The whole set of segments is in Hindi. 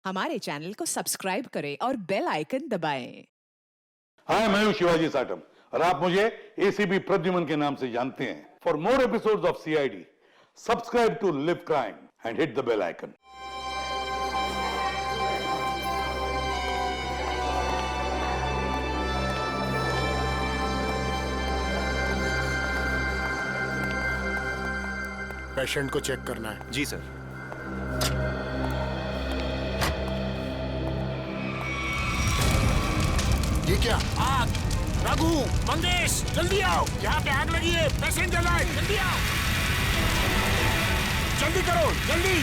हमारे चैनल को सब्सक्राइब करें और बेल आइकन दबाएं। हाय, मैं हूं शिवाजी साटम और आप मुझे एसीपी प्रद्युमन के नाम से जानते हैं। For more episodes of CID, subscribe to Liv Crime and hit the bell icon. Patient को चेक करना है। जी सर। ये क्या? आग! रघु, मंगेश, जल्दी आओ! यहाँ पे आग लगी है। पेशेंट जला है, जल्दी आओ! जल्दी करो, जल्दी!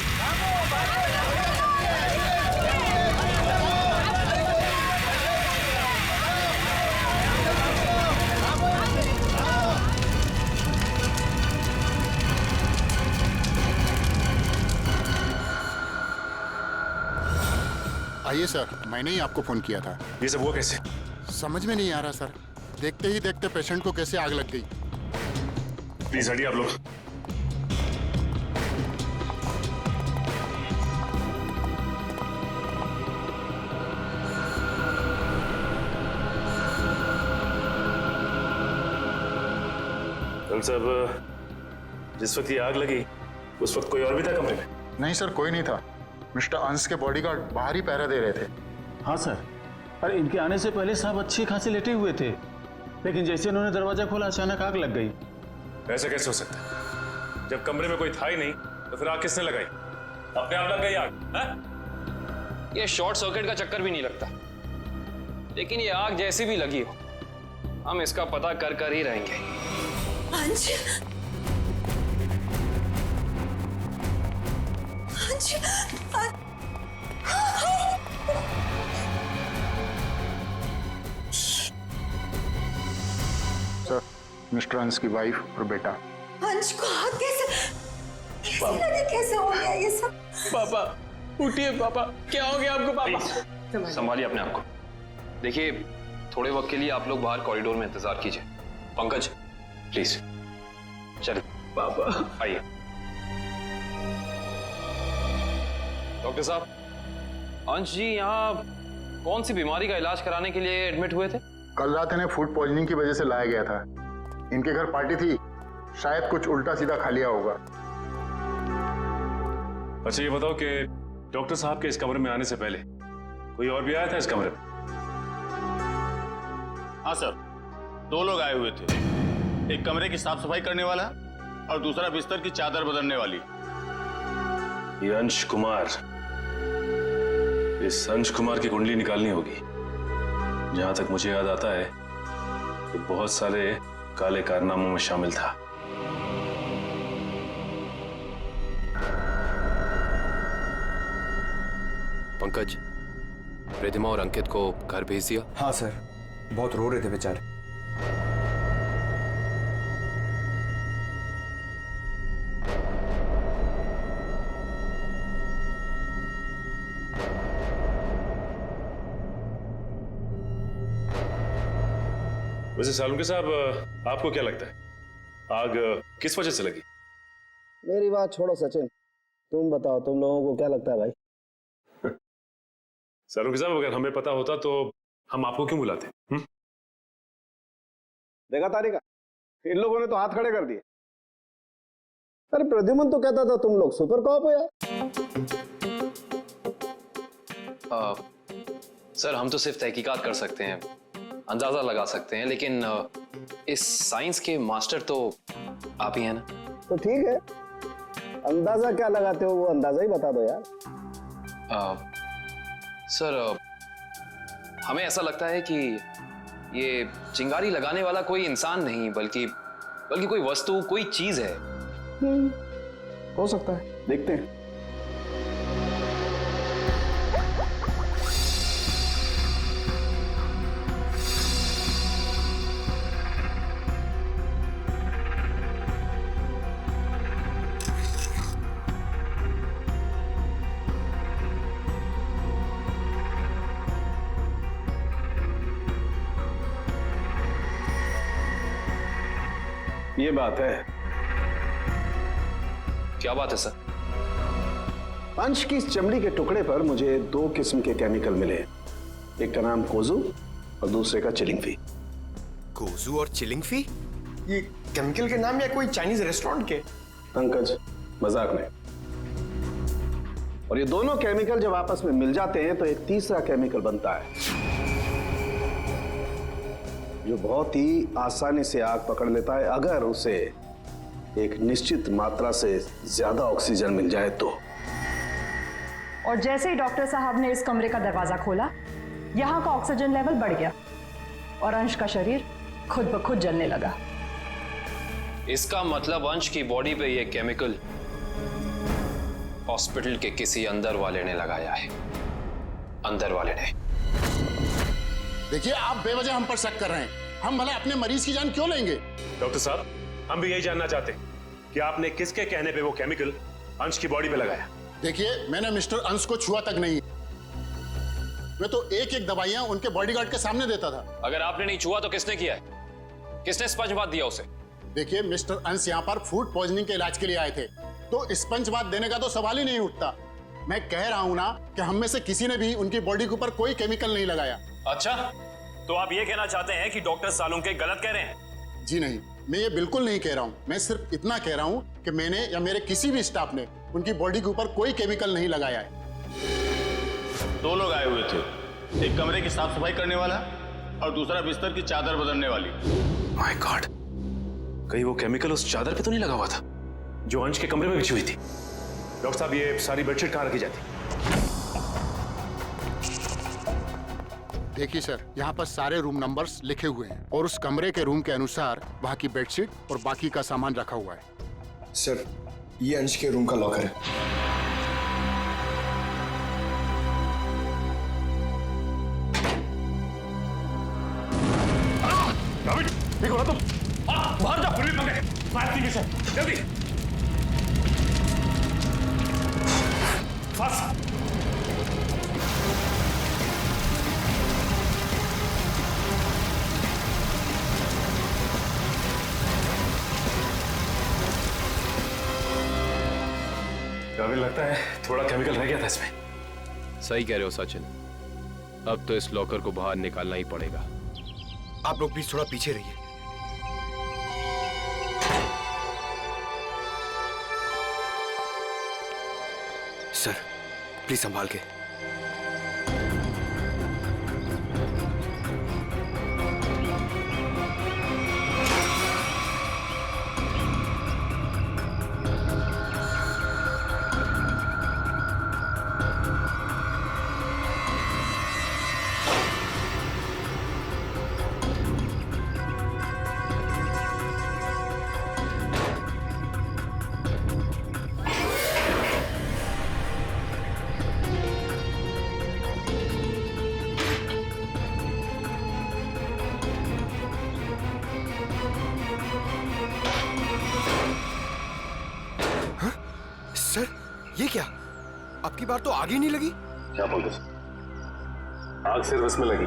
आइए सर, मैंने ही आपको फोन किया था। ये सब हुआ कैसे? समझ में नहीं आ रहा सर। देखते ही देखते पेशेंट को कैसे आग लग गई। प्लीज हटिए आप लोग। डॉक्टर साहब, जिस वक्त ये आग लगी उस वक्त कोई और भी था कमरे में? नहीं सर, कोई नहीं था। मिस्टर अंश के बॉडीगार्ड बाहर ही पहरा दे रहे थे। हाँ सर, अरे इनके आने से पहले साहब अच्छी खासी लेटे हुए थे, लेकिन जैसे उन्होंने दरवाजा खोला अचानक आग लग गई। ऐसा कैसे हो सकता है? जब कमरे में कोई था ही नहीं तो फिर आग किसने लगाई? अपने आप लग गई आग? है? ये शॉर्ट सर्किट का चक्कर भी नहीं लगता, लेकिन ये आग जैसी भी लगी हो, हम इसका पता कर ही रहेंगे। अंश, अंश, सर, मिस्टर अंश की वाइफ और बेटा। अंश को आग कैसे हो गया ये सब? पापा उठिए, पापा क्या हो गया आपको? पापा संभालिए अपने आप को। देखिए, थोड़े वक्त के लिए आप लोग बाहर कॉरिडोर में इंतजार कीजिए। पंकज प्लीज चल। पापा आइए। डॉक्टर साहब, अंश जी यहाँ कौन सी बीमारी का इलाज कराने के लिए एडमिट हुए थे? कल रात इन्हें फूड पॉइजनिंग की वजह से लाया गया था। इनके घर पार्टी थी, शायद कुछ उल्टा सीधा खा लिया होगा। अच्छा ये बताओ कि डॉक्टर साहब के इस कमरे में आने से पहले कोई और भी आया था इस कमरे में? हाँ सर, 2 लोग आए हुए थे। एक कमरे की साफ सफाई करने वाला और दूसरा बिस्तर की चादर बदलने वाली। ये अंश कुमार, इस अंश कुमार की कुंडली निकालनी होगी। जहां तक मुझे याद आता है कि बहुत सारे काले कारनामों में शामिल था। पंकज, रिधिमा और अंकित को घर भेज दिया? हाँ सर, बहुत रो रहे थे बेचारे। वैसे सालुंके साहब, आपको क्या लगता है आग किस वजह से लगी? मेरी बात छोड़ो सचिन, तुम बताओ, तुम लोगों को क्या लगता है भाई? सालुंके साहब, अगर हमें पता होता तो हम आपको क्यों बुलाते? देखा तारिका, इन लोगों ने तो हाथ खड़े कर दिए। अरे प्रद्युमन तो कहता था तुम लोग सुपर कॉप हो यार। सर, हम तो सिर्फ तहकीकात कर सकते हैं, अंदाजा लगा सकते हैं, लेकिन इस साइंस के मास्टर तो आप ही हैं ना। तो ठीक है, अंदाजा क्या लगाते हो वो अंदाजा ही बता दो यार। सर, हमें ऐसा लगता है कि ये चिंगारी लगाने वाला कोई इंसान नहीं, बल्कि कोई वस्तु, कोई चीज है। हो सकता है, देखते हैं। ये बात है। क्या बात है सर? अंश की इस चमड़ी के टुकड़े पर मुझे 2 किस्म के केमिकल मिले। एक का नाम कोजू और दूसरे का चिलिंगफी। कोजू और चिलिंगफी? ये केमिकल के नाम या कोई चाइनीज रेस्टोरेंट के? पंकज, मजाक नहीं। और ये दोनों केमिकल जब आपस में मिल जाते हैं तो एक तीसरा केमिकल बनता है जो बहुत ही आसानी से आग पकड़ लेता है अगर उसे एक निश्चित मात्रा से ज्यादा ऑक्सीजन मिल जाए तो। और जैसे ही डॉक्टर साहब ने इस कमरे का दरवाजा खोला, यहाँ का ऑक्सीजन लेवल बढ़ गया और अंश का शरीर खुद ब खुद जलने लगा। इसका मतलब अंश की बॉडी पे ये केमिकल हॉस्पिटल के किसी अंदर वाले ने लगाया है। अंदर वाले ने। देखिए, आप बेवजह हम पर शक कर रहे हैं। हम भला अपने मरीज की जान क्यों लेंगे? डॉक्टर साहब, हम भी यही जानना चाहते हैं कि आपने किसके कहने पे वो केमिकल अंश की बॉडी पे लगाया। देखिए, मैंने मिस्टर अंश को छुआ तक नहीं। मैं तो एक एक दवाइयां उनके बॉडीगार्ड के सामने देता था। अगर आपने नहीं छुआ तो किसने किया है? किसने स्पंज बाथ दिया उसे? देखिए, मिस्टर अंश यहाँ पर फूड पॉइजनिंग के इलाज के लिए आए थे, तो स्पंज बाथ देने का तो सवाल ही नहीं उठता। मैं कह रहा हूँ ना कि हम में से किसी ने भी उनकी बॉडी के ऊपर कोई केमिकल नहीं लगाया। अच्छा, तो आप ये कहना चाहते हैं कि डॉक्टर सालुंके गलत कह रहे हैं? जी नहीं, मैं ये बिल्कुल नहीं कह रहा हूँ। मैं सिर्फ इतना कह रहा हूँ कि मैंने या मेरे किसी भी स्टाफ ने उनकी बॉडी के ऊपर कोई केमिकल नहीं लगाया है। 2 लोग आए हुए थे, एक कमरे की साफ सफाई करने वाला और दूसरा बिस्तर की चादर बदलने वाली। माय गॉड, कहीं वो केमिकल उस चादर पे तो नहीं लगा हुआ था जो अंश के कमरे में बिछी हुई थी? डॉक्टर साहब, ये सारी बेडशीट कहाँ रखी जाती? देखिए सर, यहाँ पर सारे रूम नंबर्स लिखे हुए हैं और उस कमरे के रूम के अनुसार वहाँ की बेडशीट और बाकी का सामान रखा हुआ है। सर, ये अंश के रूम का लॉकर है। ठीक हो ना तुम? बाहर जाओ, फिर भी पकड़े। फायर एक्सटिंग्विशर, जल्दी। फास्ट। अभी लगता है थोड़ा केमिकल रह गया था इसमें। सही कह रहे हो सचिन, अब तो इस लॉकर को बाहर निकालना ही पड़ेगा। आप लोग प्लीज थोड़ा पीछे रहिए। सर, प्लीज संभाल के। सर, ये क्या? आपकी बार तो आग ही नहीं लगी। क्या बोल रहे? आग सिर्फ इसमें लगी।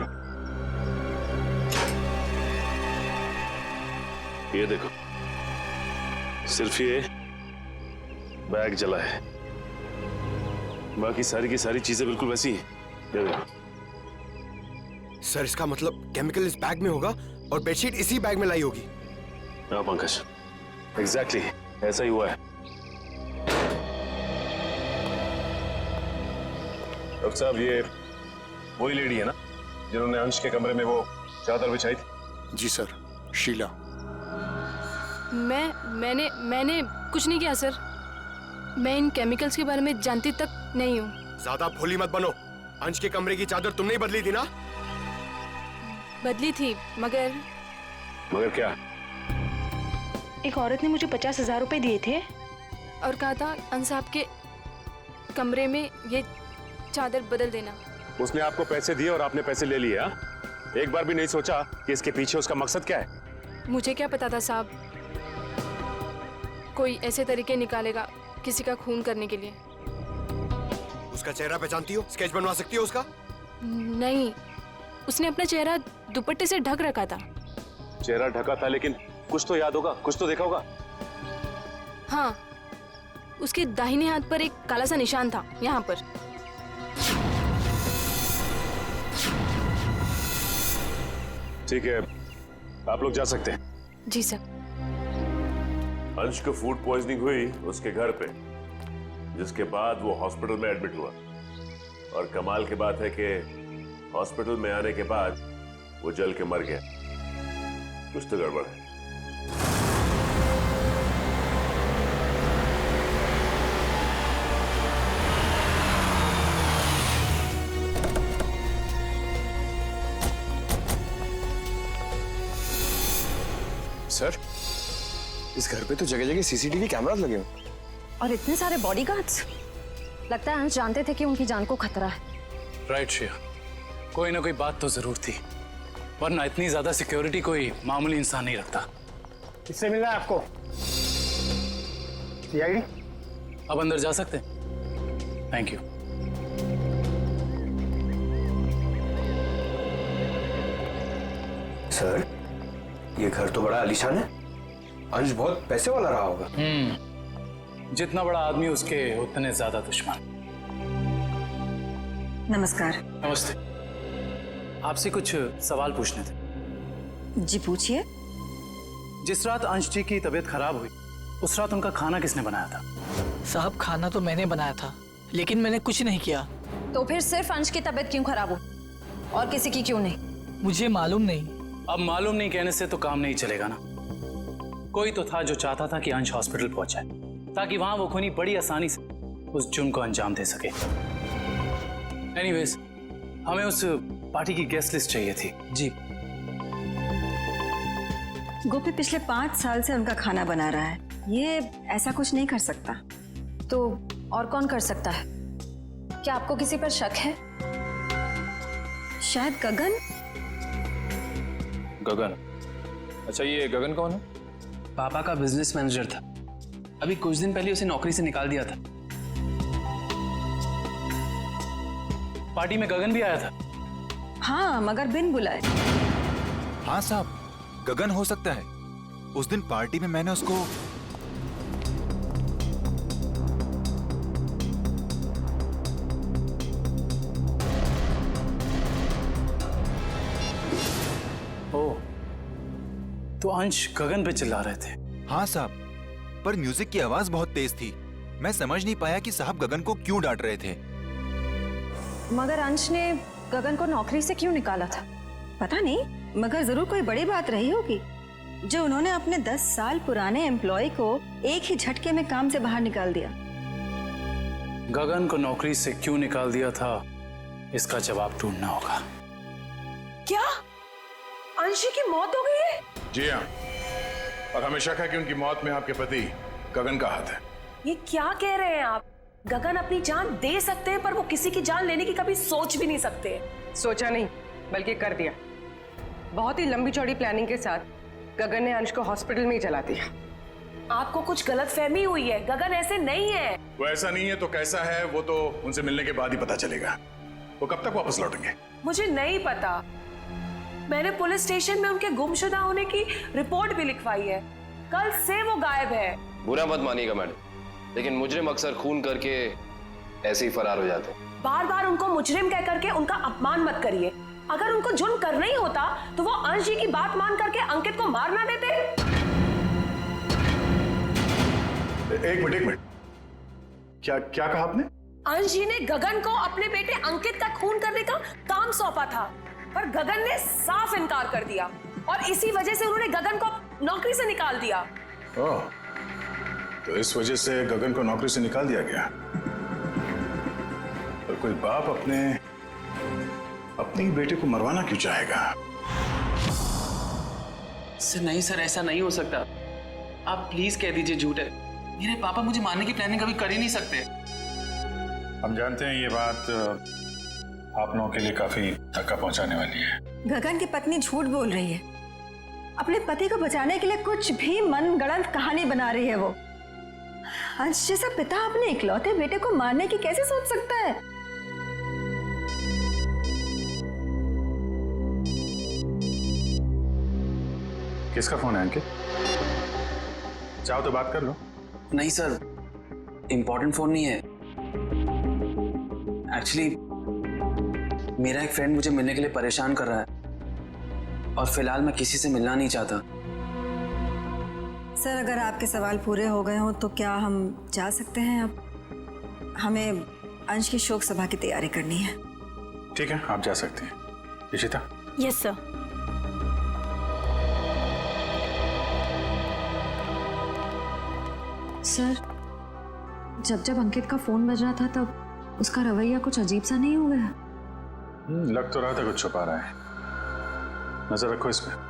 ये देखो, सिर्फ ये बैग जला है, बाकी सारी की सारी चीजें बिल्कुल वैसी हैं। ये देखो। सर, इसका मतलब केमिकल इस बैग में होगा और बेडशीट इसी बैग में लाई होगी। हाँ पंकज, एग्जैक्टली ऐसा ही हुआ है। डॉक्टर साहब, ये वही लेडी है ना जिन्होंने अंश के कमरे में वो चादर बिछाई थी? जी सर, शीला। मैंने कुछ नहीं किया सर। मैं इन केमिकल्स के बारे में जानती तक नहीं हूँ। ज्यादा भोली मत बनो। अंश के कमरे की चादर तुमने ही बदली थी ना? बदली थी, मगर क्या? एक औरत ने मुझे 50,000 रुपए दिए थे और कहा था अंश साहब के कमरे में ये चादर बदल देना। उसने आपको पैसे दिए और आपने पैसे ले लिए? एक बार भी नहीं सोचा कि इसके पीछे उसका मकसद क्या है? मुझे क्या पता था साहब, कोई ऐसे तरीके निकालेगा किसी का खून करने के लिए। उसका चेहरा पहचानती हो? स्केच बनवा सकती हो उसका? नहीं, उसने अपना चेहरा दुपट्टे से ढक रखा था। चेहरा ढका था, लेकिन कुछ तो याद होगा, कुछ तो देखा होगा। हाँ, उसके दाहिने हाथ पर एक काला सा निशान था, यहाँ पर। ठीक है, आप लोग जा सकते हैं। जी सर। अंश को फूड पॉइजनिंग हुई उसके घर पे, जिसके बाद वो हॉस्पिटल में एडमिट हुआ। और कमाल की बात है कि हॉस्पिटल में आने के बाद वो जल के मर गया। कुछ तो गड़बड़ है। सर, इस घर पे तो जगह जगह सीसीटीवी कैमरास लगे हैं। और इतने सारे बॉडीगार्ड्स। लगता है अंश जानते थे कि उनकी जान को खतरा है। राइट श्रेया, कोई ना कोई बात तो जरूर थी, वरना इतनी ज्यादा सिक्योरिटी कोई मामूली इंसान नहीं रखता। किससे मिलना है आपको? सीआईडी? अब अंदर जा सकते हैं? Thank you. सर, ये घर तो बड़ा आलीशान है। अंश बहुत पैसे वाला रहा होगा। जितना बड़ा आदमी उसके उतने ज्यादा दुश्मन। नमस्कार। नमस्ते। आपसे कुछ सवाल पूछने थे। जी पूछिए। जिस रात अंश जी की तबीयत खराब हुई, उस रात उनका खाना किसने बनाया था? साहब, खाना तो मैंने बनाया था, लेकिन मैंने कुछ नहीं किया। तो फिर सिर्फ अंश की तबीयत क्यों खराब हो और किसी की क्यों नहीं? मुझे मालूम नहीं। अब मालूम नहीं कहने से तो काम नहीं चलेगा ना। कोई तो था जो चाहता था कि अंश हॉस्पिटल पहुंचे, ताकि वहां वो खूनी बड़ी आसानी से उस जुर्म को अंजाम दे सके। एनीवेज, हमें उस पार्टी की गेस्ट लिस्ट चाहिए थी। जी। गोपी पिछले 5 साल से उनका खाना बना रहा है, ये ऐसा कुछ नहीं कर सकता। तो और कौन कर सकता है? क्या आपको किसी पर शक है? शायद गगन। गगन? अच्छा, ये गगन कौन है? पापा का बिजनेस मैनेजर था। अभी कुछ दिन पहले उसे नौकरी से निकाल दिया था। पार्टी में गगन भी आया था? हाँ, मगर बिन बुलाए। हाँ साहब, गगन हो सकता है। उस दिन पार्टी में मैंने उसको तो अंश गगन पे चिल्ला रहे थे? हाँ साहब, पर म्यूजिक की आवाज बहुत तेज थी। मैं समझ नहीं पाया कि साहब गगन को क्यों डांट रहे थे। मगर अंश ने गगन को नौकरी से क्यों निकाला था? पता नहीं, मगर जरूर कोई बड़ी बात रही होगी जो उन्होंने अपने 10 साल पुराने एम्प्लॉय को एक ही झटके में काम से बाहर निकाल दिया। गगन को नौकरी से क्यों निकाल दिया था, इसका जवाब ढूंढना होगा। क्या अंशी की मौत हो गई है? जी हाँ, और हमें शक है कि उनकी मौत में आपके पति गगन का हाथ है। ये क्या कह रहे हैं आप? गगन अपनी जान दे सकते हैं, पर वो किसी की जान लेने की कभी सोच भी नहीं सकते। सोचा नहीं, बल्कि कर दिया। बहुत ही लंबी चौड़ी प्लानिंग के साथ गगन ने अंश को हॉस्पिटल में ही चला दिया। आपको कुछ गलतफहमी हुई है, गगन ऐसे नहीं है। वो ऐसा नहीं है तो कैसा है, वो तो उनसे मिलने के बाद ही पता चलेगा। वो कब तक वापस लौटेंगे? मुझे नहीं पता। मैंने पुलिस स्टेशन में उनके गुमशुदा होने की रिपोर्ट भी लिखवाई है। कल से वो गायब है। बुरा मत मानिएगा मैडम, लेकिन मुजरिम अक्सर खून करके ऐसे ही फरार हो जाते हैं। बार बार उनको मुजरिम कह करके उनका अपमान मत करिए। अगर उनको जुर्म करना ही होता तो वो अंश जी की बात मान करके अंकित को मार ना देते। एक मिनट, क्या कहा आपने? अंश जी ने गगन को अपने बेटे अंकित का खून करने का काम सौंपा था, पर गगन ने साफ इनकार कर दिया और इसी वजह से उन्होंने गगन को नौकरी से निकाल दिया। ओह, तो इस वजह से गगन को नौकरी से निकाल दिया गया। और कोई बाप अपने ही बेटे को मरवाना क्यों चाहेगा? सर नहीं सर, ऐसा नहीं हो सकता। आप प्लीज कह दीजिए झूठ है। मेरे पापा मुझे मारने की प्लानिंग कभी कर ही नहीं सकते। हम जानते हैं ये बात आप लोगों के लिए काफी धक्का पहुंचाने वाली है। गगन की पत्नी झूठ बोल रही है। अपने पति को बचाने के लिए कुछ भी मनगढ़ंत कहानी बना रही है वो। अंश जैसा पिता अपने इकलौते बेटे को मारने की कैसे सोच सकता है? किसका फोन है अंकित? चाहो तो बात कर लो। नहीं सर, इम्पोर्टेंट फोन नहीं है। एक्चुअली मेरा एक फ्रेंड मुझे मिलने के लिए परेशान कर रहा है और फिलहाल मैं किसी से मिलना नहीं चाहता। सर, अगर आपके सवाल पूरे हो गए हों तो क्या हम जा सकते हैं अब? हमें अंश की शोक सभा की तैयारी करनी है। ठीक है, आप जा सकते हैं। इशिता? Yes sir. सर, जब अंकित का फोन बज रहा था तब उसका रवैया कुछ अजीब सा नहीं हो गया? लग तो रहा था कुछ छुपा रहा है। नजर रखो इस पे।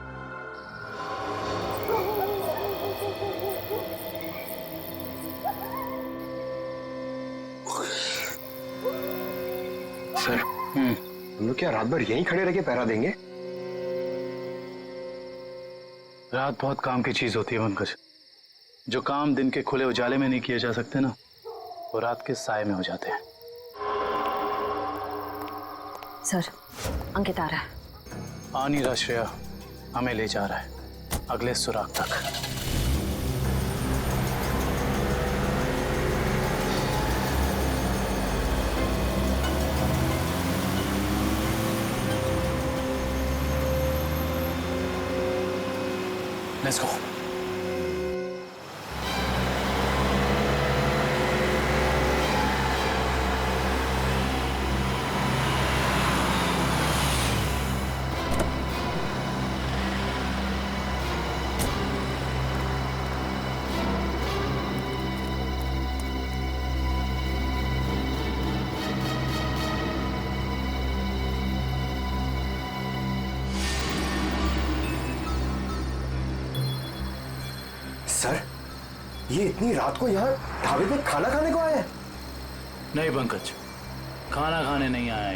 सर, हम लोग क्या रात भर यहीं खड़े रह के पहरा देंगे? रात बहुत काम की चीज होती है पंकज। जो काम दिन के खुले उजाले में नहीं किए जा सकते ना, वो रात के साए में हो जाते हैं। सर, अंकित आ रहा है। आ नहीं रहा श्रेया, हमें ले जा रहा है अगले सुराग तक। Let's go. सर, ये इतनी रात को यहाँ ढाबे पे खाना खाने को आया है? नहीं पंकज, खाना खाने नहीं आया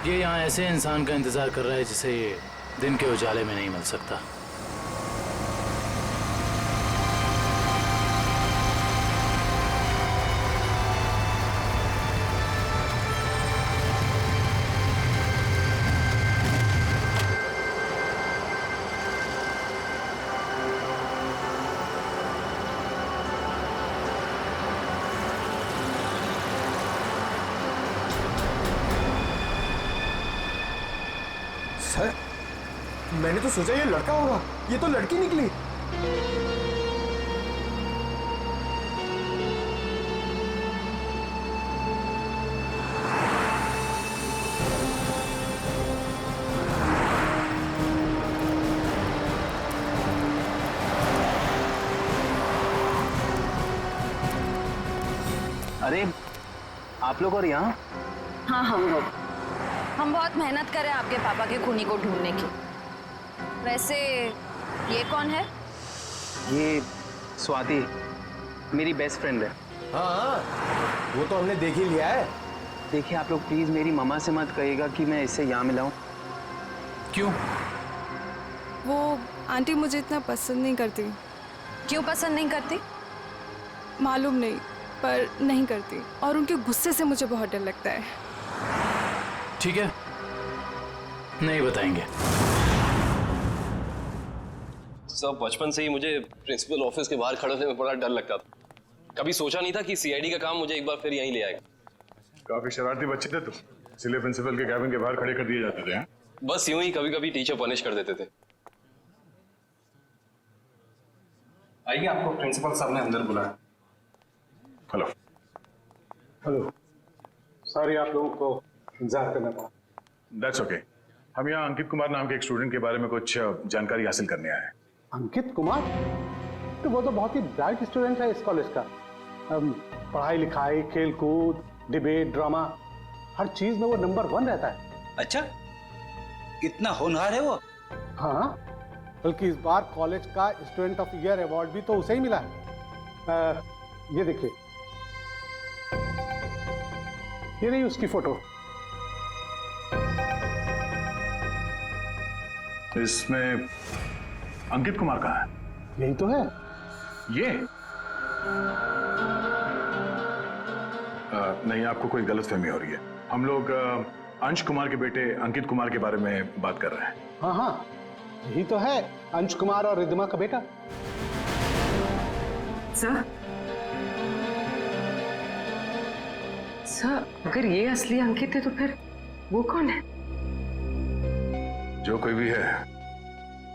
ये यहाँ ऐसे इंसान का इंतजार कर रहा है जिसे ये दिन के उजाले में नहीं मिल सकता। सर, मैंने तो सोचा ये लड़का होगा, ये तो लड़की निकली। अरे आप लोग और यहाँ? हाँ, हम बहुत मेहनत करें आपके पापा के खूनी को ढूंढने की। वैसे ये कौन है? ये स्वाति, मेरी बेस्ट फ्रेंड है। हाँ, वो तो हमने देख ही लिया है। देखिए आप लोग प्लीज मेरी मम्मा से मत कहिएगा कि मैं इससे यहाँ मिलाऊं। क्यों? वो आंटी मुझे इतना पसंद नहीं करती। क्यों पसंद नहीं करती? मालूम नहीं, पर नहीं करती, और उनके गुस्से से मुझे बहुत डर लगता है। ठीक है, नहीं बताएंगे। सब बचपन से ही मुझे प्रिंसिपल ऑफिस के बाहर खड़े होने में बड़ा डर लगता था। कभी सोचा नहीं था कि सीआईडी का काम मुझे एक बार फिर यहीं ले आएगा। काफी शरारती बच्चे थे तुम, इसलिए प्रिंसिपल के कैबिन के बाहर खड़े कर दिए जाते थे। हैं? बस यूं ही कभी कभी टीचर पनिश कर देते थे। आइए, आपको प्रिंसिपल साहब ने अंदर बुलाया। हेलो। हेलो, सॉरी आप लोगों को इंतजार करना पड़ा। That's okay. हम यहाँ अंकित कुमार नाम के एक स्टूडेंट के बारे में कुछ जानकारी हासिल करने आए हैं। अंकित कुमार? तो वो तो बहुत ही ब्राइट स्टूडेंट है इस कॉलेज का। पढ़ाई लिखाई, खेल कूद, डिबेट, ड्रामा, हर चीज में वो नंबर 1 रहता है। अच्छा, इतना होनहार है वो? हाँ, बल्कि इस बार कॉलेज का स्टूडेंट ऑफ ईयर अवार्ड भी तो उसे ही मिला है। ये देखिए, ये नहीं उसकी फोटो। इसमें अंकित कुमार कहाँ है? यही तो है। ये नहीं, आपको कोई गलतफहमी हो रही है। हम लोग अंश कुमार के बेटे अंकित कुमार के बारे में बात कर रहे हैं। हाँ हाँ, यही तो है, अंश कुमार और रिद्धिमा का बेटा। सर, सर, अगर ये असली अंकित है तो फिर वो कौन है? जो कोई भी है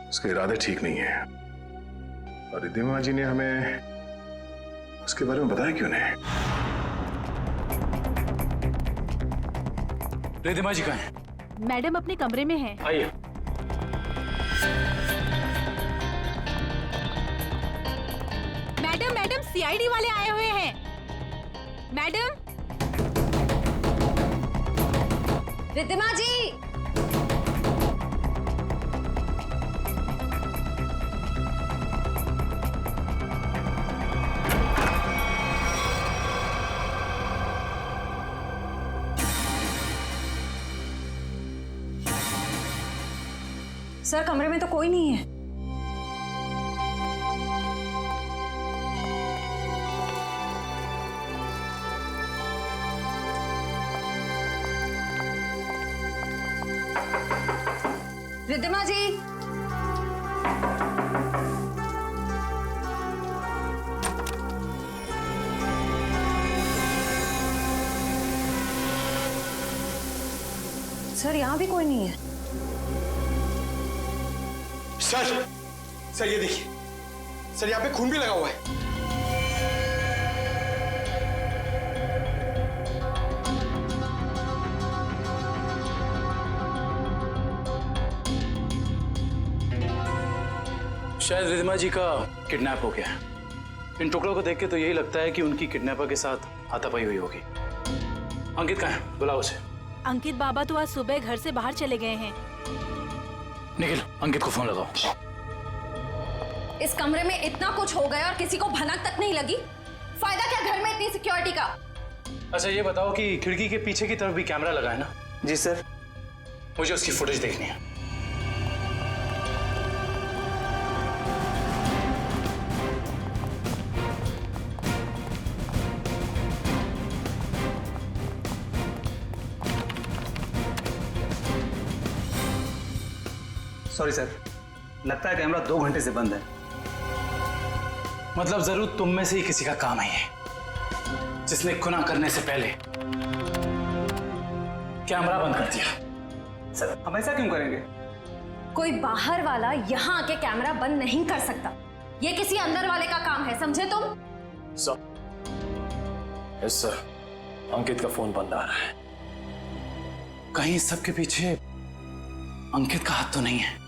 उसके इरादे ठीक नहीं है, और रिद्धिमा जी ने हमें उसके बारे में बताया क्यों नहीं? रिद्धिमा जी कहाँ हैं? मैडम अपने कमरे में हैं। आइए। मैडम सीआईडी वाले आए हुए हैं। मैडम। रिद्धिमा जी। सर, कमरे में तो कोई नहीं है। रिद्धिमा जी। सर, यहाँ भी कोई नहीं है। सर ये देखिए, सर यहाँ पे खून भी लगा हुआ है। शायद रिद्धिमा जी का किडनैप हो गया है। इन टुकड़ों को देख के तो यही लगता है कि उनकी किडनैपर के साथ हाथापाई हुई होगी। अंकित कहाँ है? बुलाओ उसे। अंकित बाबा तो आज सुबह घर से बाहर चले गए हैं। निखिल, अंकित को फोन लगाओ। इस कमरे में इतना कुछ हो गया और किसी को भनक तक नहीं लगी। फायदा क्या घर में इतनी सिक्योरिटी का? अच्छा ये बताओ कि खिड़की के पीछे की तरफ भी कैमरा लगा है ना? जी सर। मुझे उसकी फुटेज देखनी है। सॉरी सर, लगता है कैमरा 2 घंटे से बंद है। मतलब जरूर तुम में से ही किसी का काम है ये, जिसने गुनाह करने से पहले कैमरा बंद कर दिया। सर, हम ऐसा क्यों करेंगे? कोई बाहर वाला यहाँ आके कैमरा बंद नहीं कर सकता। ये किसी अंदर वाले का काम है, समझे तुम? यस सर, अंकित का फोन बंद आ रहा है। कहीं सबके पीछे अंकित का हाथ तो नहीं है?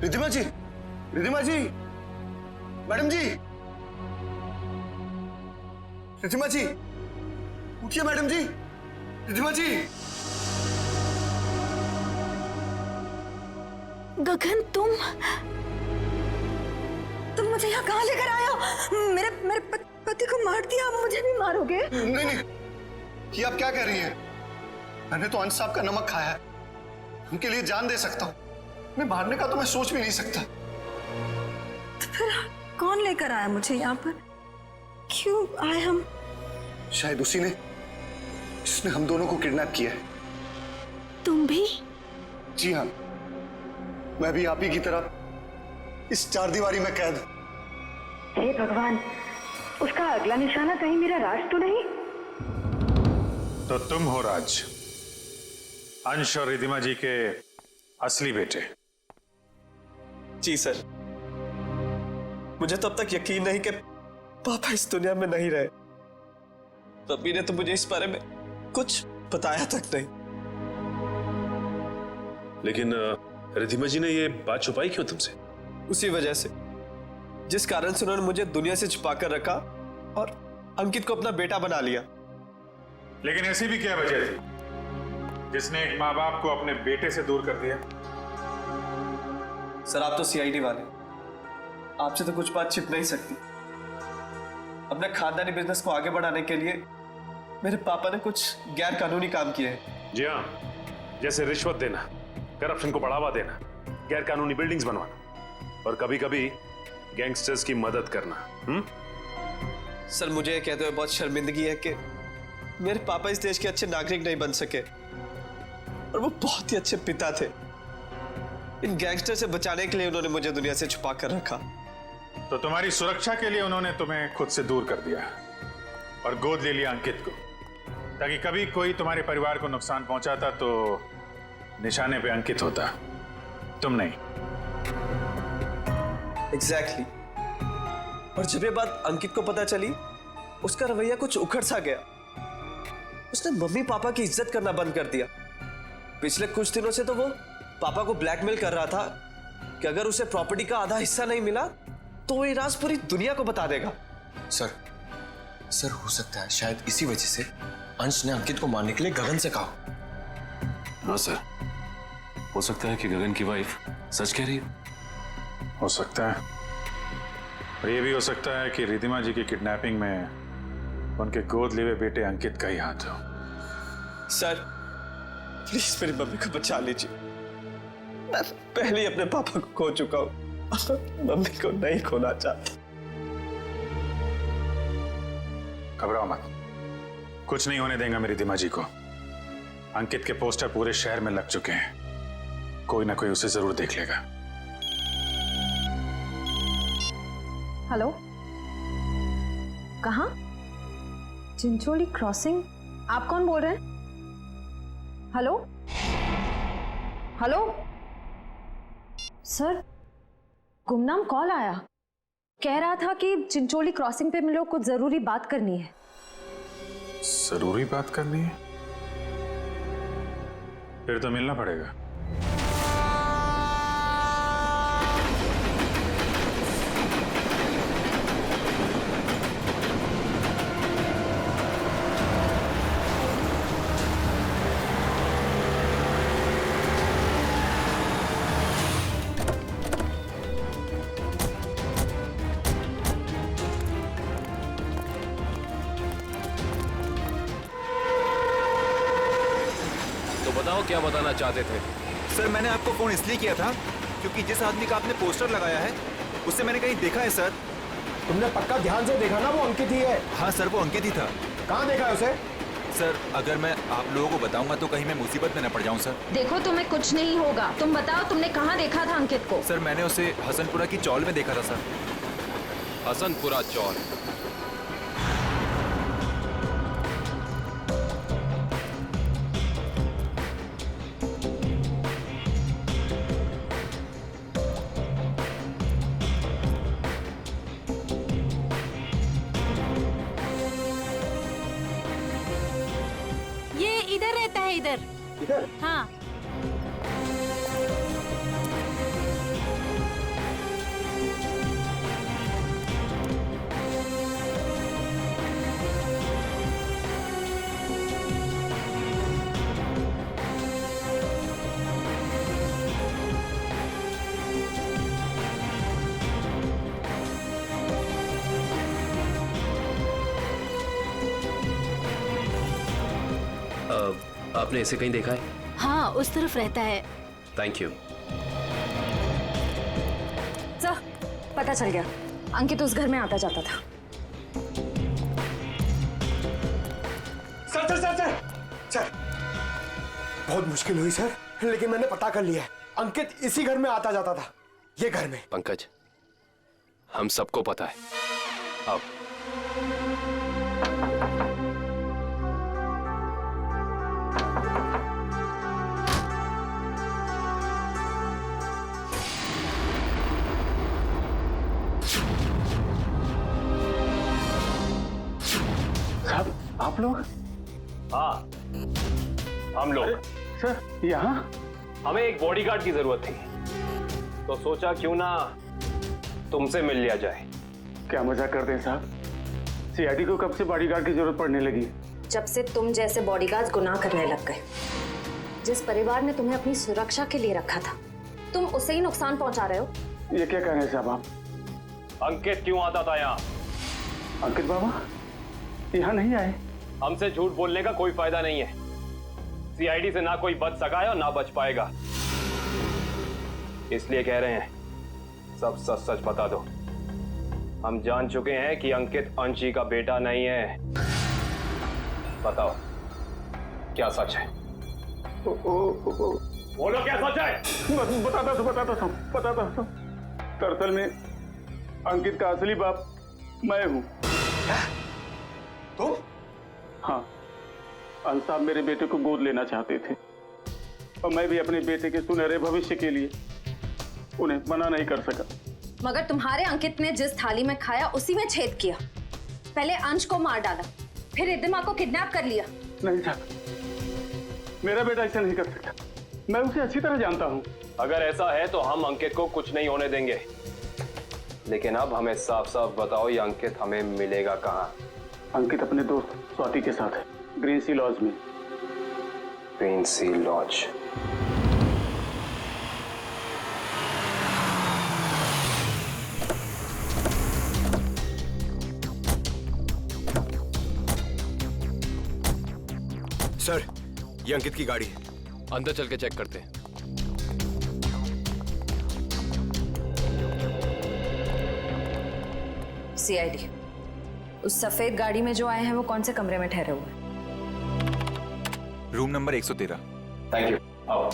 रिद्धिमा जी, रिद्धिमा जी, मैडम जी, रिद्धिमा जी, उठिए मैडम जी, रिद्धिमा जी। गगन, तुम मुझे यहाँ कहाँ लेकर आए हो? मेरे पति को मार दिया, आप मुझे भी मारोगे? नहीं नहीं, ये आप क्या कह रही हैं? मैंने तो अंश साहब का नमक खाया है, उनके लिए जान दे सकता हूँ। मैं मारने का तो मैं सोच भी नहीं सकता। तो फिर कौन लेकर आया मुझे यहाँ पर? क्यों आए हम? शायद उसी ने जिसने हम दोनों को किडनैप किया है। तुम भी? जी हाँ, मैं भी आप ही की तरह इस चारदीवारी में कैद। हे भगवान, उसका अगला निशाना कहीं मेरा राज तो नहीं? तो तुम हो राज, अंश और रिधिमा जी के असली बेटे। जी सर, मुझे तो अब तक यकीन नहीं कि पापा इस दुनिया में नहीं रहे। रब्बी ने तो मुझे इस बारे में कुछ बताया तक नहीं। लेकिन रिधिमा जी ने ये बात छुपाई क्यों तुमसे? उसी वजह से जिस कारण से उन्होंने मुझे दुनिया से छुपा कर रखा और अंकित को अपना बेटा बना लिया। लेकिन ऐसी भी क्या वजह थी जिसने एक माँ बाप को अपने बेटे से दूर कर दिया? सर आप तो सीआईडी वाले, आपसे तो कुछ बात छिप नहीं सकती। अपने खानदानी बिजनेस को आगे बढ़ाने के लिए मेरे पापा ने कुछ गैर कानूनी काम किए हैं। जी हाँ, जैसे रिश्वत देना, करप्शन को बढ़ावा देना, गैर कानूनी बिल्डिंग्स बनवाना और कभी कभी गैंगस्टर्स की मदद करना। सर मुझे कहते हुए बहुत शर्मिंदगी है कि मेरे पापा इस देश के अच्छे नागरिक नहीं बन सके और वो बहुत ही अच्छे पिता थे। इन गैंगस्टर से बचाने के लिए उन्होंने मुझे दुनिया से छुपा कर रखा। तो तुम्हारी सुरक्षा के लिए उन्होंने तुम्हें खुद से दूर कर दिया और गोद ले लिया अंकित को, ताकि कभी कोई तुम्हारे परिवार को नुकसान पहुंचाता तो निशाने पे अंकित होता, तुम नहीं। एग्जैक्टली। और जब ये बात अंकित को पता चली, उसका रवैया कुछ उखड़ सा गया। उसने मम्मी पापा की इज्जत करना बंद कर दिया। पिछले कुछ दिनों से तो वो पापा को ब्लैकमेल कर रहा था कि अगर उसे प्रॉपर्टी का आधा हिस्सा नहीं मिला तो वो ये राज पूरी दुनिया को बता देगा। सर हो सकता है शायद इसी वजह से अंश ने अंकित को मारने के लिए गगन से कहा। हाँ सर, हो सकता है कि गगन की वाइफ सच कह रही है। हो सकता है, और ये भी हो सकता है कि रिधिमा जी की किडनैपिंग में उनके गोद लिए हुए बेटे अंकित का ही हाथ हो। सर प्लीज मेरी मम्मी को बचा लीजिए। मैं पहले ही अपने पापा को खो चुका हूं, मम्मी को नहीं खोना चाहता। घबराओ मत, कुछ नहीं होने देंगे मेरी रिधिमा जी को। अंकित के पोस्टर पूरे शहर में लग चुके हैं, कोई ना कोई उसे जरूर देख लेगा। हेलो, कहाँ? चिंचोली क्रॉसिंग? आप कौन बोल रहे हैं? हेलो हेलो सर, गुमनाम कॉल आया, कह रहा था कि चिंचोली क्रॉसिंग पे हम लोग कुछ जरूरी बात करनी है। जरूरी बात करनी है? फिर तो मिलना पड़ेगा। बताओ क्या बताना चाहते थे? सर मैंने आपको फोन इसलिए किया था क्योंकि जिस आदमी का आपने पोस्टर लगाया है उससे मैंने कहीं देखा है सर। तुमने पक्का ध्यान से देखा ना? वो अंकित ही है। हाँ सर, वो अंकित ही था। कहाँ देखा है उसे? सर अगर मैं आप लोगों को बताऊंगा तो कहीं मैं मुसीबत में न पड़ जाऊं सर। देखो तुम्हें कुछ नहीं होगा, तुम बताओ तुमने कहाँ देखा था अंकित को? सर मैंने उसे हसनपुरा की चौल में देखा था सर। हसनपुरा चौल? ये इधर रहता है, इधर। हाँ। आपने इसे कहीं देखा है? हाँ, उस तरफ रहता है। Thank you. सर पता चल गया, अंकित उस घर में आता जाता था। Sir sir sir sir sir, बहुत मुश्किल हुई सर, लेकिन मैंने पता कर लिया है। अंकित इसी घर में आता जाता था, ये घर में। पंकज हम सबको पता है। अब साहब, आप लोग? हाँ, हम लोग। सर, यहाँ? हमें एक बॉडीगार्ड की जरूरत थी, तो सोचा क्यों ना तुमसे मिल लिया जाए। क्या मजाक करते हैं साहब? सीआईडी को कब से बॉडीगार्ड की जरूरत पड़ने लगी? जब से तुम जैसे बॉडीगार्ड गुनाह करने लग गए। जिस परिवार ने तुम्हें अपनी सुरक्षा के लिए रखा था, तुम उसे ही नुकसान पहुंचा रहे हो। ये क्या कह रहे हैं साहब आप? अंकित क्यों आता था यहाँ? अंकित बाबा यहाँ नहीं आए। हमसे झूठ बोलने का कोई फायदा नहीं है। सीआईडी से ना कोई बच सका है और ना बच पाएगा, इसलिए कह रहे हैं सब सच सच बता दो। हम जान चुके हैं कि अंकित अंशी का बेटा नहीं है। बताओ क्या सच है? बोलो क्या सच है? बताता हूँ। दरअसल में अंकित का असली बाप मैं हूँ। तुम? हाँ, अंश साहब मेरे बेटे को गोद लेना चाहते थे और मैं भी अपने बेटे के सुनहरे भविष्य के लिए उन्हें मना नहीं कर सका। मगर तुम्हारे अंकित ने जिस थाली में खाया उसी में छेद किया। पहले अंश को मार डाला, फिर रिद्धिमा को किडनैप कर लिया। नहीं साहब, मेरा बेटा ऐसा नहीं कर सकता। मैं उसे अच्छी तरह जानता हूँ। अगर ऐसा है तो हम अंकित को कुछ नहीं होने देंगे, लेकिन अब हमें साफ साफ बताओ ये अंकित हमें मिलेगा कहाँ? अंकित अपने दोस्त स्वाति के साथ है, ग्रीन सी लॉज में। ग्रीन सी लॉज? सर, ये अंकित की गाड़ी है। अंदर चल के चेक करते हैं। सीआईडी, उस सफेद गाड़ी में जो आए हैं वो कौन से कमरे में ठहरे हुए हैं? Room number 113। Thank you. आओ।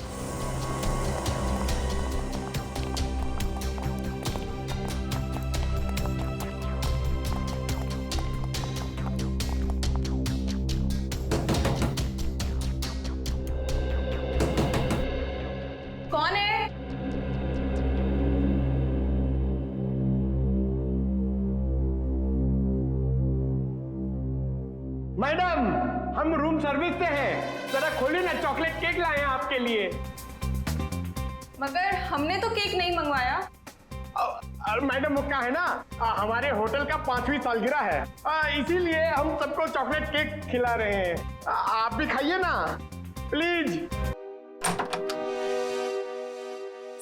कौन है? मैडम, हम रूम सर्विस से हैं। जरा खोलिए ना, चॉकलेट केक लाए हैं आपके लिए। मगर हमने तो केक नहीं मंगवाया। मैडम वो क्या है ना, हमारे होटल का 5वीं सालगिरह है, इसीलिए हम सबको चॉकलेट केक खिला रहे हैं। आप भी खाइए ना प्लीज।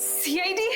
सीआईडी,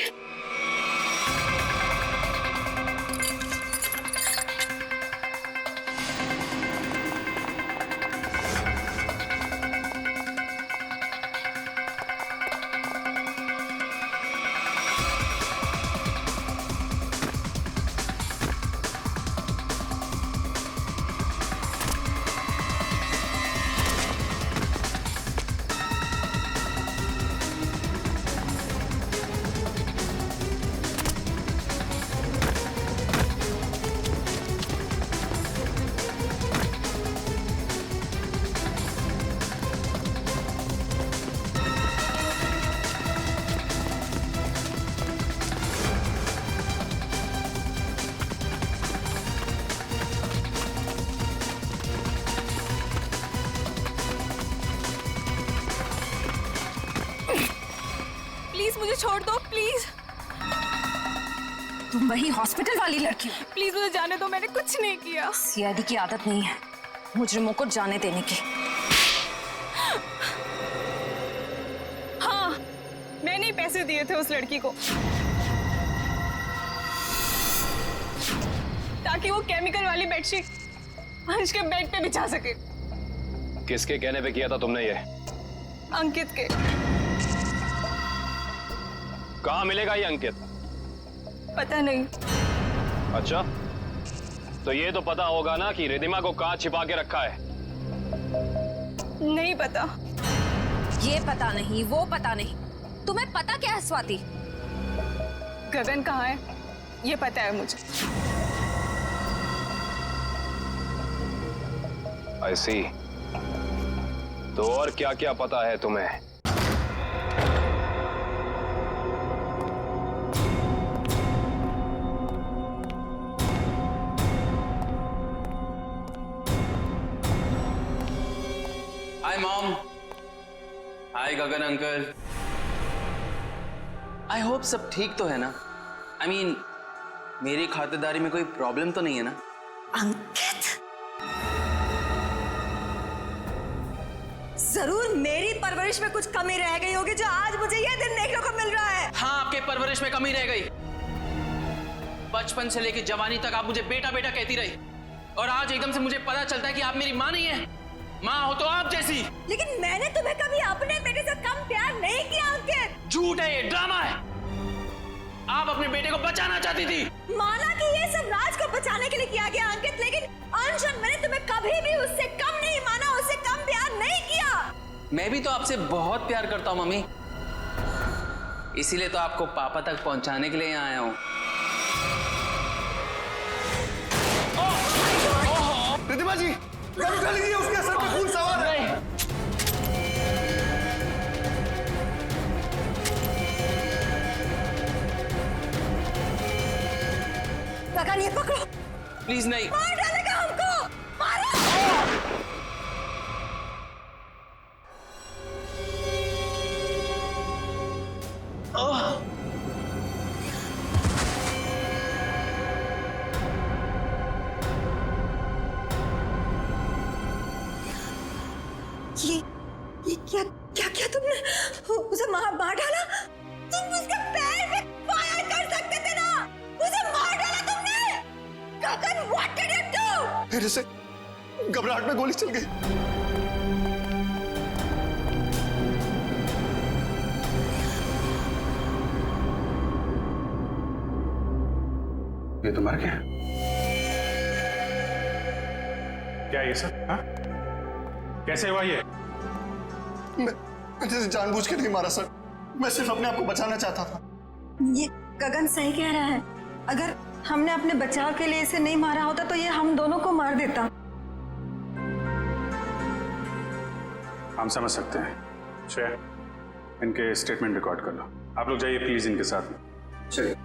मुझे छोड़ दो प्लीज। तुम वही हॉस्पिटल वाली लड़की हो? प्लीज मुझे जाने दो, मैंने कुछ नहीं किया। सीआईडी की आदत नहीं है मुजरिमों को जाने देने की। हाँ, मैंने ही पैसे दिए थे उस लड़की को ताकि वो केमिकल वाली बेडशीट अंश के बेड पे बिछा सके। किसके कहने पे किया था तुमने ये? अंकित के। कहाँ मिलेगा ये अंकित? पता नहीं। अच्छा, तो ये तो पता होगा ना कि रिद्धिमा को कहाँ छिपा के रखा है? नहीं पता। ये पता नहीं, वो पता नहीं, तुम्हें पता क्या है स्वाति? गगन कहाँ है? ये पता है मुझे। I see। तो और क्या क्या पता है तुम्हें? Hi mom, hi Gagan uncle. I hope सब ठीक तो है ना? आई मीन मेरी खातिरदारी में कोई प्रॉब्लम तो नहीं है ना? अंकित, जरूर मेरी परवरिश में कुछ कमी रह गई होगी जो आज मुझे यह दिन देखने को मिल रहा है। हाँ, आपके परवरिश में कमी रह गई। बचपन से लेकर जवानी तक आप मुझे बेटा बेटा कहती रही, और आज एकदम से मुझे पता चलता है कि आप मेरी माँ नहीं है। माँ हो तो आप जैसी। लेकिन मैंने तुम्हें कभी अपने बेटे से कम प्यार नहीं किया अंकित। झूठ है, ये ड्रामा है। आप अपने बेटे को बचाना चाहती थी। माना कि ये सब राज को बचाने के लिए किया गया अंकित, लेकिन अंश और मैंने तुम्हें कभी भी उससे कम नहीं माना, उससे कम प्यार नहीं किया। मैं भी तो आपसे बहुत प्यार करता हूँ मम्मी, इसीलिए तो आपको पापा तक पहुंचाने के लिए यहाँ आया हूँ। प्रतिभा जी, गन उठा लीजिए, उसके सर पे खून सवार है। गगन, ये पकड़ो। प्लीज नहीं। मार डालेगा हमको, मारो। ये क्या क्या क्या तुमने उसे मार डाला? तुम उसके पैर पे फायर कर सकते थे ना, उसे मार डाला तुमने। गगन, व्हाट डिड यू डू? मेरे से घबराहट में गोली चल गई। ये तो मर गया। क्या ये सब? हाँ? कैसे हुआ ये? मैंने जानबूझ के नहीं मारा सर, मैं सिर्फ अपने आप को बचाना चाहता था। ये गगन सही कह रहा है, अगर हमने अपने बचाव के लिए इसे नहीं मारा होता तो ये हम दोनों को मार देता। हम समझ सकते हैं। श्रेया, इनके स्टेटमेंट रिकॉर्ड कर लो। आप लोग जाइए प्लीज इनके साथ में। चलिए।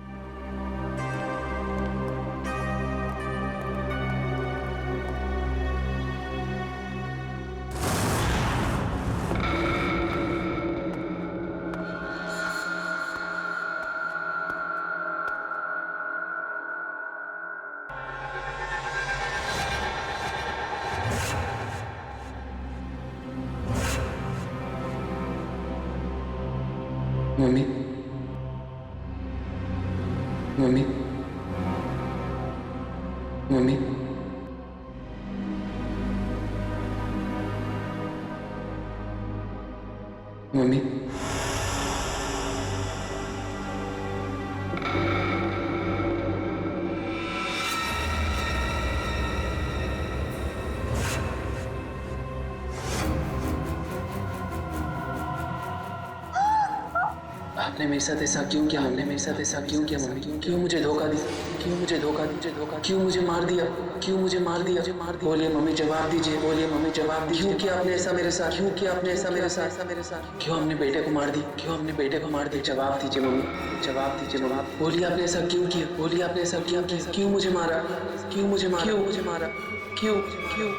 मम्मी, मम्मी, मम्मी, मम्मी, आपने मेरे साथ ऐसा क्यों किया? हमने मेरे साथ ऐसा क्यों किया मम्मी? क्यों मुझे धोखा दिया? क्यों मुझे धोखा दिया? क्यों मुझे मार दिया? क्यों मुझे मार दिया? बोलिए मम्मी, जवाब दीजिए। बोलिए मम्मी, जवाब दीजिए। क्यों किया आपने ऐसा मेरे साथ? क्यों किया आपने ऐसा मेरे साथ? क्यों हमने बेटे को मार दी? क्यों हमने बेटे को मार दी? जवाब दीजिए मम्मी, जवाब दीजिए मम्मी। बोलिए आपने ऐसा क्यों किया? बोलिए आपने ऐसा क्यों किया? क्यों मुझे मारा? क्यों मुझे मारा? क्यों मुझे मारा? क्यों क्यों?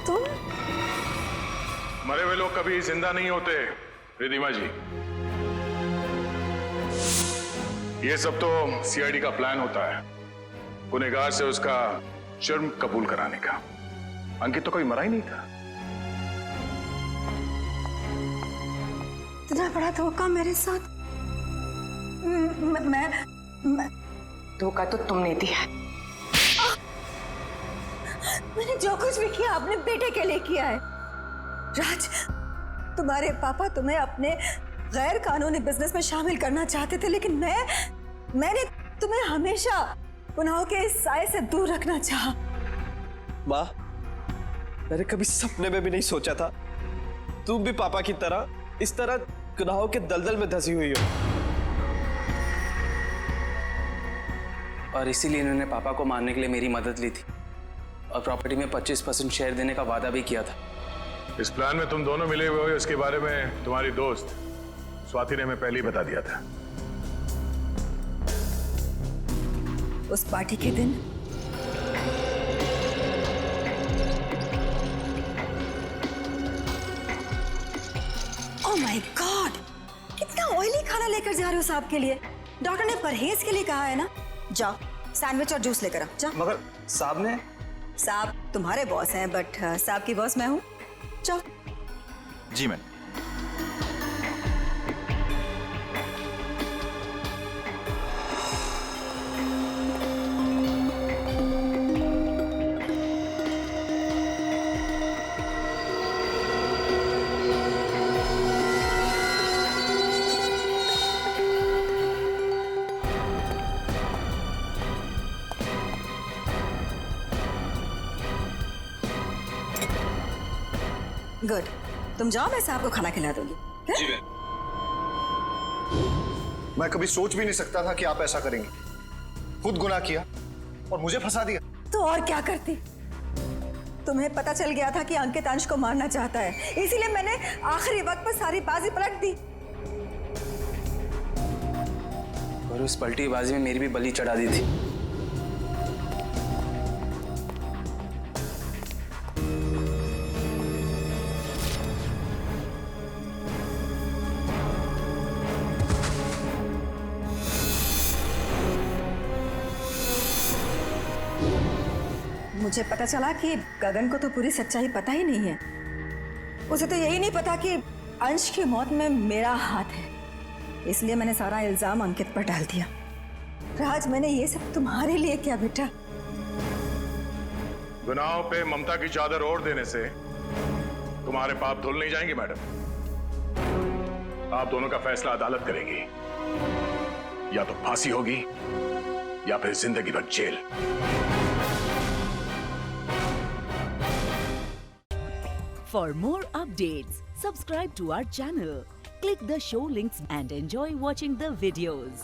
तुम? मरे हुए लोग कभी जिंदा नहीं होते रिधिमा जी। ये सब तो सीआईडी का प्लान होता है, गुनहगार से उसका जुर्म कबूल कराने का। अंकित तो कभी मरा ही नहीं था। इतना बड़ा धोखा मेरे साथ। मैं धोखा तो तुमने दिया। मैंने जो कुछ भी किया अपने बेटे के लिए किया है। राज, तुम्हारे पापा तुम्हें अपने गैर कानूनी बिजनेस में शामिल करना चाहते थे, लेकिन मैंने तुम्हें हमेशा गुनाहों के इस साए से दूर रखना चाहा। माँ, मैंने कभी सपने में भी नहीं सोचा था तुम भी पापा की तरह इस तरह गुनाहों के दलदल में धंसी हुई हो। और इसीलिए इन्होंने पापा को मारने के लिए मेरी मदद ली थी और प्रॉपर्टी में 25% शेयर देने का वादा भी किया था। इस प्लान में तुम दोनों मिले हुए हो, इसके बारे में तुम्हारी दोस्त स्वाति ने हमें पहले ही बता दिया था। उस पार्टी के दिन ओह माय गॉड, कितना ऑयली खाना लेकर जा रहे हो साहब के लिए? डॉक्टर ने परहेज के लिए कहा है ना। जाओ सैंडविच और जूस लेकर आओ। जाओ। मगर साहब ने? साहब तुम्हारे बॉस हैं, बट साहब की बॉस मैं हूँ। जाओ। जी मैम। गुड, तुम जाओ, मैं साहब को खाना खिला दूंगी। जी मैं कभी सोच भी नहीं सकता था कि आप ऐसा करेंगे। खुद गुनाह किया और मुझे फंसा दिया। तो और क्या करती? तुम्हें पता चल गया था कि अंकित अंश को मारना चाहता है, इसीलिए मैंने आखिरी वक्त पर सारी बाजी पलट दी। और उस पलटी बाजी में मेरी भी बलि चढ़ा दी थी। मुझे पता चला कि गगन को तो पूरी सच्चाई पता ही नहीं है। उसे तो यही नहीं पता कि अंश की मौत में मेरा हाथ है, इसलिए मैंने सारा इल्जाम अंकित पर डाल दिया। राज, मैंने ये सब तुम्हारे लिए किया बेटा। गुनाहों पे ममता की चादर ओढ़ देने से तुम्हारे पाप धुल नहीं जाएंगे मैडम। आप दोनों का फैसला अदालत करेगी, या तो फांसी होगी या फिर जिंदगी भर jail. For more updates, subscribe to our channel, click the show links and enjoy watching the videos.